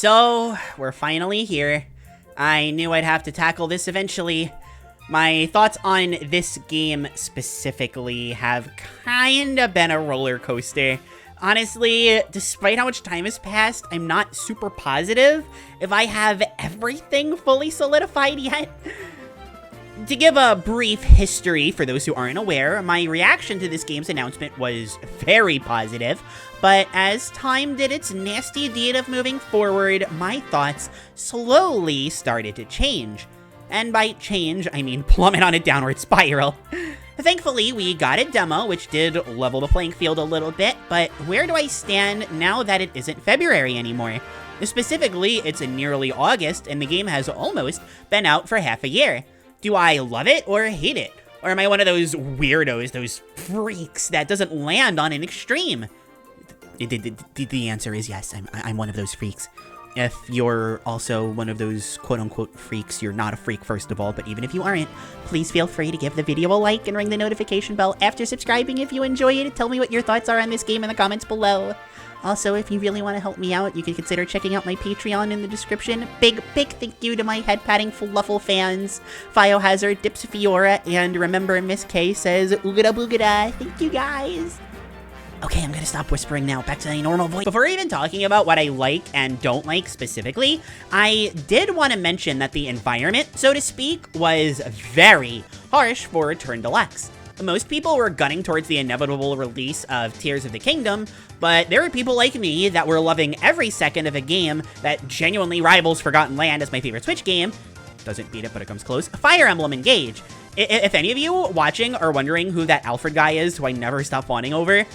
So, we're finally here. I knew I'd have to tackle this eventually. My thoughts on this game specifically have kinda been a roller coaster. Honestly, despite how much time has passed, I'm not super positive if I have everything fully solidified yet. To give a brief history for those who aren't aware, my reaction to this game's announcement was very positive, but as time did its nasty deed of moving forward, my thoughts slowly started to change. And by change, I mean plummet on a downward spiral. Thankfully, we got a demo, which did level the playing field a little bit, but where do I stand now that it isn't February anymore? Specifically, it's nearly August, and the game has almost been out for half a year. Do I love it or hate it? Or am I one of those weirdos, those freaks that doesn't land on an extreme? The answer is yes, I'm one of those freaks. If you're also one of those quote-unquote freaks, you're not a freak first of all, but even if you aren't, please feel free to give the video a like and ring the notification bell after subscribing if you enjoy it. Tell me what your thoughts are on this game in the comments below. Also, if you really want to help me out, you can consider checking out my Patreon in the description. Big thank you to my head-patting Fluffle fans, Fiohazard, Dips Fiora, and remember Miss K says oogada boogada. Thank you guys. Okay, I'm gonna stop whispering now, back to a normal voice. Before even talking about what I like and don't like specifically, I did want to mention that the environment, so to speak, was very harsh for Return Deluxe. Most people were gunning towards the inevitable release of Tears of the Kingdom, but there were people like me that were loving every second of a game that genuinely rivals Forgotten Land as my favorite Switch game. Doesn't beat it, but it comes close. Fire Emblem Engage. If any of you watching are wondering who that Alfred guy is who I never stop fawning over,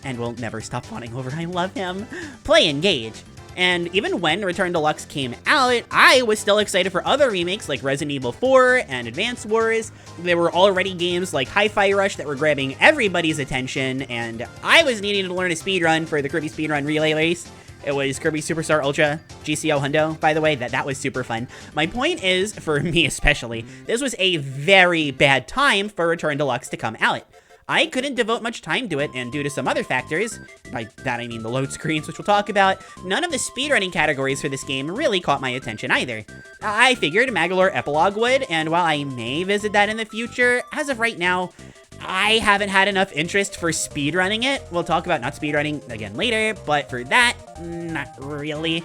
and will never stop fawning over, I love him, play Engage. And even when Return Deluxe came out, I was still excited for other remakes like Resident Evil 4 and Advance Wars. There were already games like Hi-Fi Rush that were grabbing everybody's attention, and I was needing to learn a speedrun for the Kirby Speedrun Relay Race. It was Kirby Superstar Ultra GCO Hundo, by the way. That was super fun. My point is, for me especially, this was a very bad time for Return Deluxe to come out. I couldn't devote much time to it, and due to some other factors, by that I mean the load screens, which we'll talk about, none of the speedrunning categories for this game really caught my attention either. I figured Magaland Epilogue would, and while I may visit that in the future, as of right now, I haven't had enough interest for speedrunning it. We'll talk about not speedrunning again later, but for that, not really.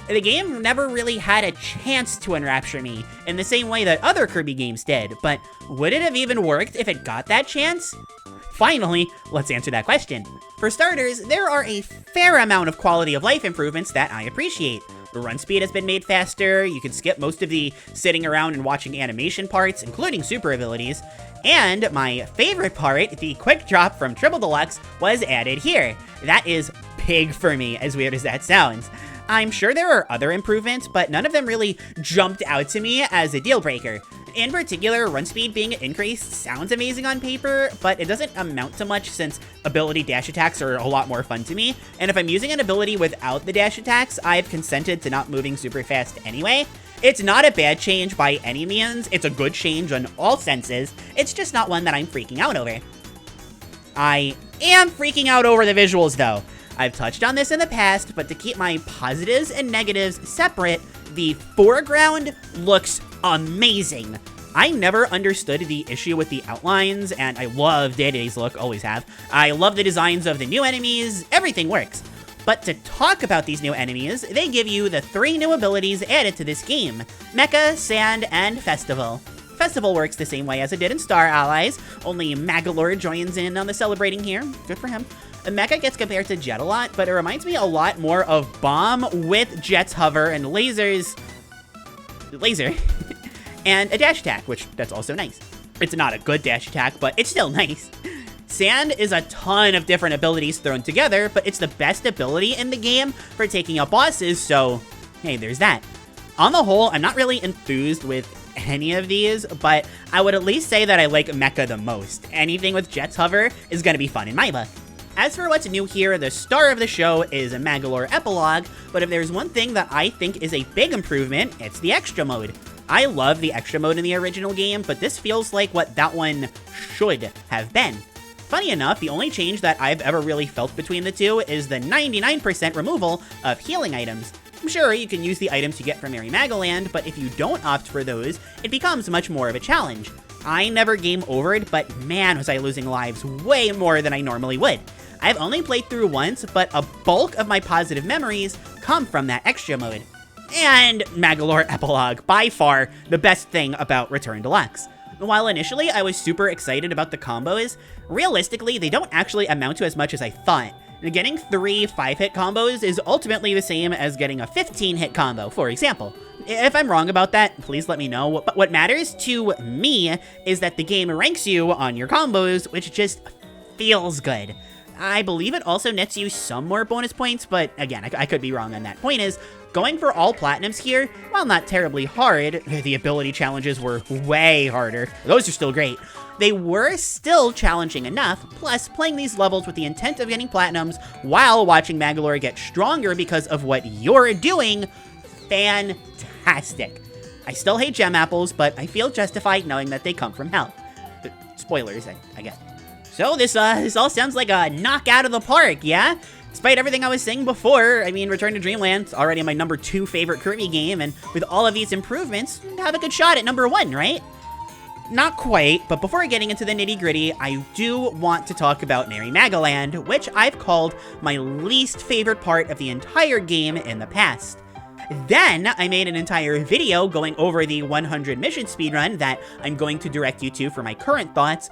The game never really had a chance to enrapture me in the same way that other Kirby games did, but would it have even worked if it got that chance? Finally, let's answer that question. For starters, there are a fair amount of quality of life improvements that I appreciate. The run speed has been made faster, you can skip most of the sitting around and watching animation parts, including super abilities, and my favorite part, the quick drop from Triple Deluxe, was added here. That is big for me, as weird as that sounds. I'm sure there are other improvements, but none of them really jumped out to me as a deal breaker. In particular, run speed being increased sounds amazing on paper, but it doesn't amount to much since ability dash attacks are a lot more fun to me, and if I'm using an ability without the dash attacks, I've consented to not moving super fast anyway. It's not a bad change by any means, it's a good change on all senses, it's just not one that I'm freaking out over. I am freaking out over the visuals though. I've touched on this in the past, but to keep my positives and negatives separate, the foreground looks amazing. I never understood the issue with the outlines, and I love Day-to-Day's look, always have. I love the designs of the new enemies, everything works. But to talk about these new enemies, they give you the 3 new abilities added to this game: Mecha, Sand, and Festival. Festival works the same way as it did in Star Allies, only Magaland joins in on the celebrating here. Good for him. Mecha gets compared to Jet a lot, but it reminds me a lot more of Bomb with Jet's hover and laser, and a dash attack, which that's also nice. It's not a good dash attack, but it's still nice. Sand is a ton of different abilities thrown together, but it's the best ability in the game for taking out bosses, so hey, there's that. On the whole, I'm not really enthused with any of these, but I would at least say that I like Mecha the most. Anything with Jet's hover is gonna be fun in my book. As for what's new here, the star of the show is a Magaland Epilogue, but if there's one thing that I think is a big improvement, it's the extra mode. I love the extra mode in the original game, but this feels like what that one should have been. Funny enough, the only change that I've ever really felt between the two is the 99% removal of healing items. Sure, you can use the items you get from Merry Magaland, but if you don't opt for those, it becomes much more of a challenge. I never game overed, but man was I losing lives way more than I normally would. I've only played through once, but a bulk of my positive memories come from that extra mode. And Magalore Epilogue, by far the best thing about Return Deluxe. While initially I was super excited about the combos, realistically they don't actually amount to as much as I thought. Getting 3 5-hit combos is ultimately the same as getting a 15-hit combo, for example. If I'm wrong about that, please let me know, but what matters to me is that the game ranks you on your combos, which just feels good. I believe it also nets you some more bonus points, but again, I could be wrong on that. Point is, going for all platinums here, while not terribly hard, the ability challenges were way harder. Those are still great. They were still challenging enough, plus playing these levels with the intent of getting platinums while watching Magalore get stronger because of what you're doing, fantastic. I still hate gem apples, but I feel justified knowing that they come from hell. Spoilers, I guess. So this all sounds like a knockout of the park, yeah? Despite everything I was saying before, I mean, Return to Dream Land, already my number 2 favorite Kirby game, and with all of these improvements, have a good shot at number 1, right? Not quite, but before getting into the nitty-gritty, I do want to talk about Merry Magaland, which I've called my least favorite part of the entire game in the past. Then, I made an entire video going over the 100 mission speedrun that I'm going to direct you to for my current thoughts,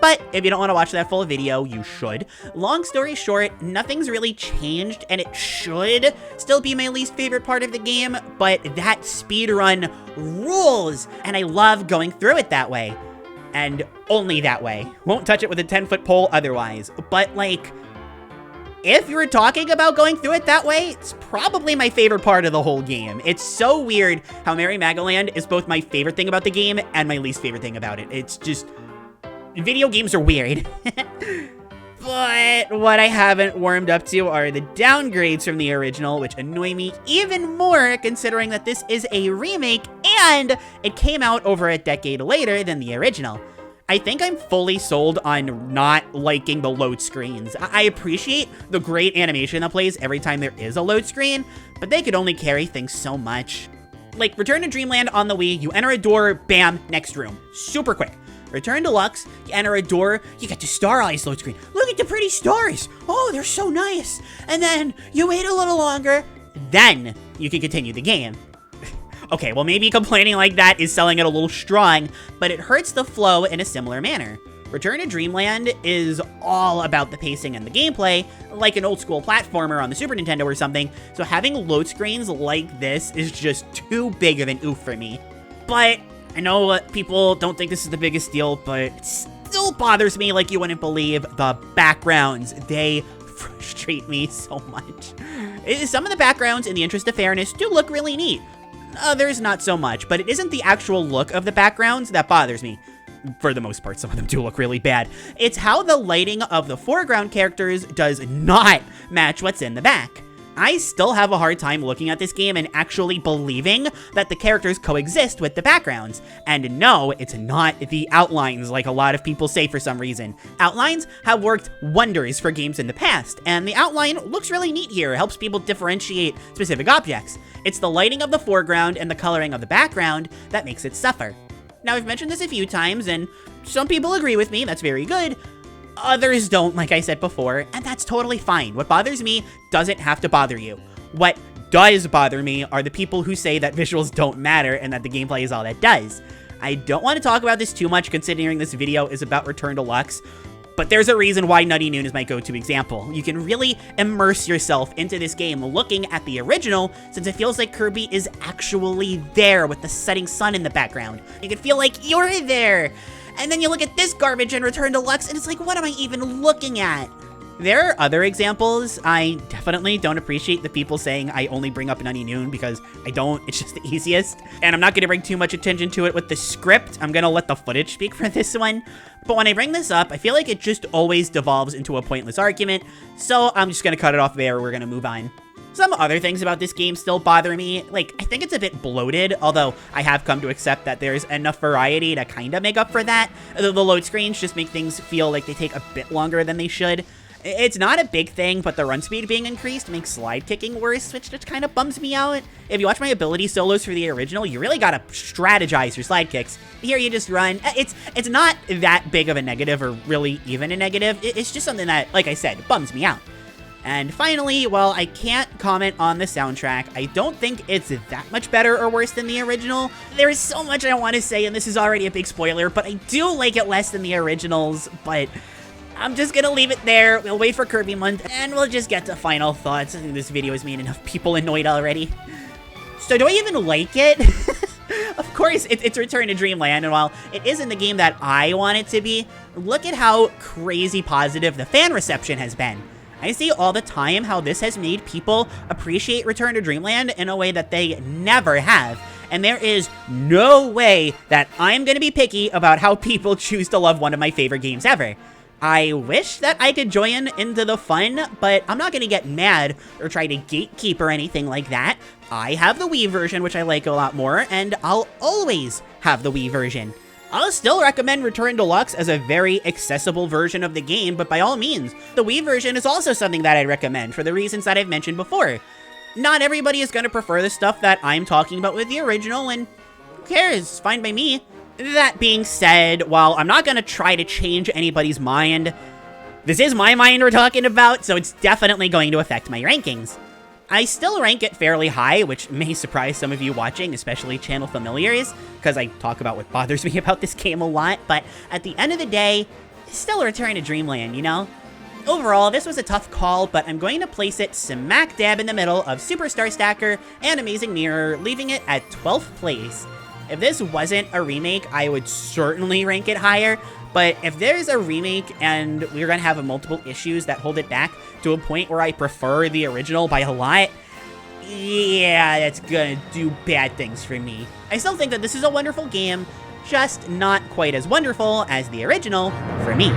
but if you don't want to watch that full video, you should. Long story short, nothing's really changed, and it should still be my least favorite part of the game, but that speedrun rules, and I love going through it that way. And only that way. Won't touch it with a 10-foot pole otherwise. But, like, if you're talking about going through it that way, it's probably my favorite part of the whole game. It's so weird how Merry Magaland is both my favorite thing about the game and my least favorite thing about it. It's just... video games are weird. But what I haven't warmed up to are the downgrades from the original, which annoy me even more considering that this is a remake and it came out over a decade later than the original. I think I'm fully sold on not liking the load screens. I appreciate the great animation that plays every time there is a load screen, but they could only carry things so much. Like Return to Dream Land on the Wii, you enter a door, bam, next room. Super quick. Return Deluxe, you enter a door, you get the Star Eyes load screen. Look at the pretty stars. Oh, they're so nice. And then you wait a little longer, then you can continue the game. Okay, well maybe complaining like that is selling it a little strong, but it hurts the flow in a similar manner. Return to Dream Land is all about the pacing and the gameplay, like an old school platformer on the Super Nintendo or something, so having load screens like this is just too big of an oof for me. But I know people don't think this is the biggest deal, but it still bothers me like you wouldn't believe. The backgrounds, they frustrate me so much. Some of the backgrounds, in the interest of fairness, do look really neat. Others not so much, but it isn't the actual look of the backgrounds that bothers me. For the most part, some of them do look really bad. It's how the lighting of the foreground characters does not match what's in the back. I still have a hard time looking at this game and actually believing that the characters coexist with the backgrounds. And no, it's not the outlines like a lot of people say for some reason. Outlines have worked wonders for games in the past, and the outline looks really neat here. It helps people differentiate specific objects. It's the lighting of the foreground and the coloring of the background that makes it suffer. Now, I've mentioned this a few times, and some people agree with me, that's very good. Others don't, like I said before, and that's totally fine. What bothers me doesn't have to bother you. What does bother me are the people who say that visuals don't matter and that the gameplay is all that does. I don't want to talk about this too much considering this video is about Return Deluxe, but there's a reason why Nutty Noon is my go-to example. You can really immerse yourself into this game looking at the original, since it feels like Kirby is actually there with the setting sun in the background. You can feel like you're there. And then you look at this garbage in Return Deluxe, and it's like, what am I even looking at? There are other examples. I definitely don't appreciate the people saying I only bring up Nutty Noon because I don't. It's just the easiest. And I'm not going to bring too much attention to it with the script. I'm going to let the footage speak for this one. But when I bring this up, I feel like it just always devolves into a pointless argument. So I'm just going to cut it off there. We're going to move on. Some other things about this game still bother me. Like, I think it's a bit bloated, although I have come to accept that there's enough variety to kind of make up for that. The load screens just make things feel like they take a bit longer than they should. It's not a big thing, but the run speed being increased makes slide kicking worse, which just kind of bums me out. If you watch my ability solos for the original, you really gotta strategize your slide kicks. Here you just run. It's not that big of a negative, or really even a negative. It's just something that, like I said, bums me out. And finally, while I can't comment on the soundtrack, I don't think it's that much better or worse than the original. There is so much I want to say, and this is already a big spoiler, but I do like it less than the originals, but I'm just gonna leave it there. We'll wait for Kirby month, and we'll just get to final thoughts. I think this video has made enough people annoyed already. So do I even like it? Of course, it's Return to Dream Land, and while it isn't the game that I want it to be, look at how crazy positive the fan reception has been. I see all the time how this has made people appreciate Return to Dream Land in a way that they never have. And there is no way that I'm gonna be picky about how people choose to love one of my favorite games ever. I wish that I could join into the fun, but I'm not gonna get mad or try to gatekeep or anything like that. I have the Wii version, which I like a lot more, and I'll always have the Wii version. I'll still recommend Return Deluxe as a very accessible version of the game, but by all means, the Wii version is also something that I'd recommend for the reasons that I've mentioned before. Not everybody is going to prefer the stuff that I'm talking about with the original, and who cares? It's fine by me. That being said, while I'm not going to try to change anybody's mind, this is my mind we're talking about, so it's definitely going to affect my rankings. I still rank it fairly high, which may surprise some of you watching, especially channel familiars, because I talk about what bothers me about this game a lot, but at the end of the day, it's still a Return to Dream Land, you know? Overall, this was a tough call, but I'm going to place it smack dab in the middle of Superstar Stacker and Amazing Mirror, leaving it at 12th place. If this wasn't a remake, I would certainly rank it higher, but if there's a remake and we're gonna have multiple issues that hold it back to a point where I prefer the original by a lot, yeah, that's gonna do bad things for me. I still think that this is a wonderful game, just not quite as wonderful as the original for me.